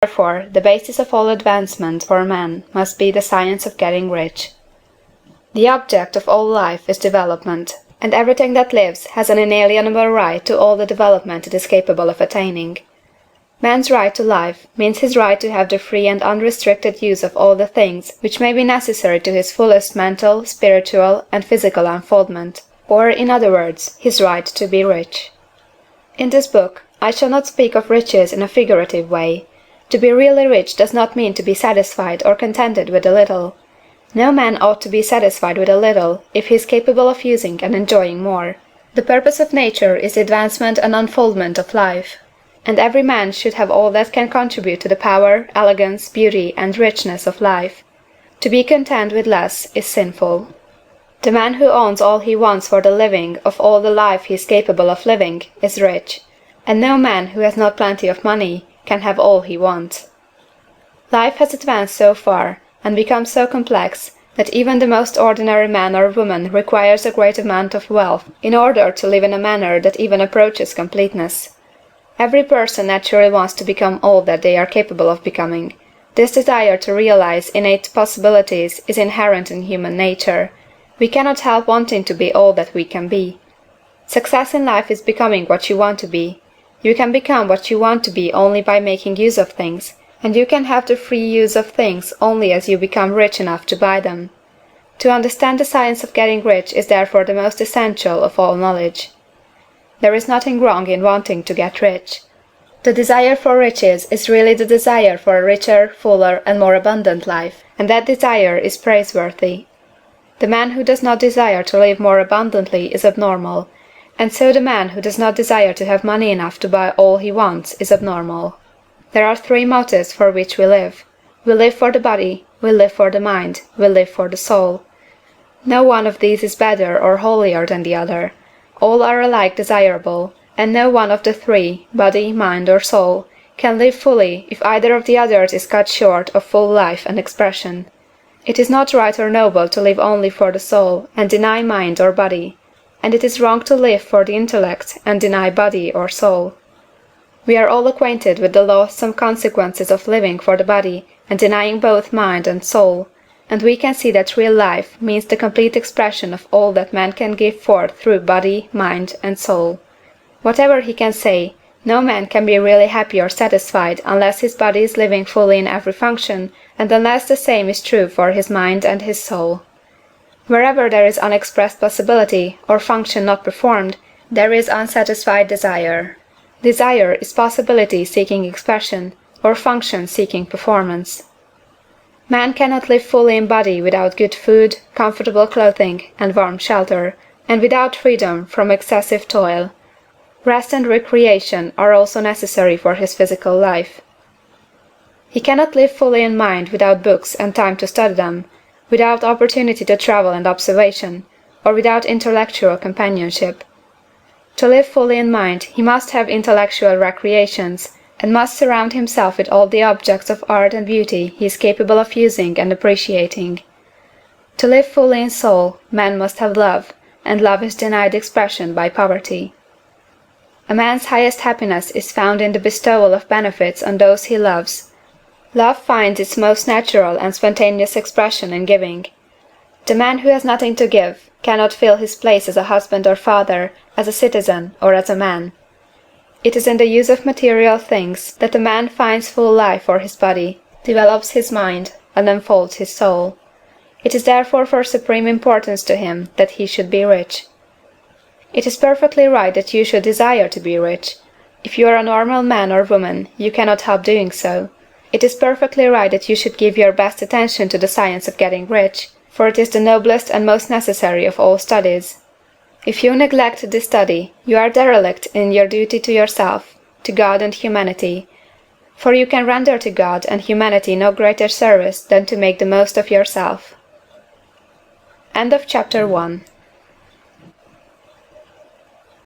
Therefore, the basis of all advancement for man must be the science of getting rich. The object of all life is development, and everything that lives has an inalienable right to all the development it is capable of attaining. Man's right to life means his right to have the free and unrestricted use of all the things which may be necessary to his fullest mental, spiritual, and physical unfoldment, or, in other words, his right to be rich. In this book, I shall not speak of riches in a figurative way. To be really rich does not mean to be satisfied or contented with a little. No man ought to be satisfied with a little if he is capable of using and enjoying more. The purpose of nature is the advancement and unfoldment of life, and every man should have all that can contribute to the power, elegance, beauty, and richness of life. To be content with less is sinful. The man who owns all he wants for the living of all the life he is capable of living is rich, and no man who has not plenty of money can have all he wants. Life has advanced so far, and become so complex, that even the most ordinary man or woman requires a great amount of wealth in order to live in a manner that even approaches completeness. Every person naturally wants to become all that they are capable of becoming. This desire to realize innate possibilities is inherent in human nature. We cannot help wanting to be all that we can be. Success in life is becoming what you want to be. You can become what you want to be only by making use of things, and you can have the free use of things only as you become rich enough to buy them. To understand the science of getting rich is therefore the most essential of all knowledge. There is nothing wrong in wanting to get rich. The desire for riches is really the desire for a richer, fuller, and more abundant life, and that desire is praiseworthy. The man who does not desire to live more abundantly is abnormal, and so the man who does not desire to have money enough to buy all he wants is abnormal. There are three motives for which we live. We live for the body, we live for the mind, we live for the soul. No one of these is better or holier than the other. All are alike desirable, and no one of the three, body, mind, or soul, can live fully if either of the others is cut short of full life and expression. It is not right or noble to live only for the soul and deny mind or body, and it is wrong to live for the intellect and deny body or soul. We are all acquainted with the loathsome consequences of living for the body and denying both mind and soul, and we can see that real life means the complete expression of all that man can give forth through body, mind, and soul. Whatever he can say, no man can be really happy or satisfied unless his body is living fully in every function, and unless the same is true for his mind and his soul. Wherever there is unexpressed possibility, or function not performed, there is unsatisfied desire. Desire is possibility seeking expression, or function seeking performance. Man cannot live fully in body without good food, comfortable clothing, and warm shelter, and without freedom from excessive toil. Rest and recreation are also necessary for his physical life. He cannot live fully in mind without books and time to study them, without opportunity to travel and observation, or without intellectual companionship. To live fully in mind, he must have intellectual recreations, and must surround himself with all the objects of art and beauty he is capable of using and appreciating. To live fully in soul, man must have love, and love is denied expression by poverty. A man's highest happiness is found in the bestowal of benefits on those he loves. Love finds its most natural and spontaneous expression in giving. The man who has nothing to give cannot fill his place as a husband or father, as a citizen, or as a man. It is in the use of material things that a man finds full life for his body, develops his mind, and unfolds his soul. It is therefore for supreme importance to him that he should be rich. It is perfectly right that you should desire to be rich. If you are a normal man or woman, you cannot help doing so. It is perfectly right that you should give your best attention to the science of getting rich, for it is the noblest and most necessary of all studies. If you neglect this study, you are derelict in your duty to yourself, to God and humanity, for you can render to God and humanity no greater service than to make the most of yourself. End of Chapter 1.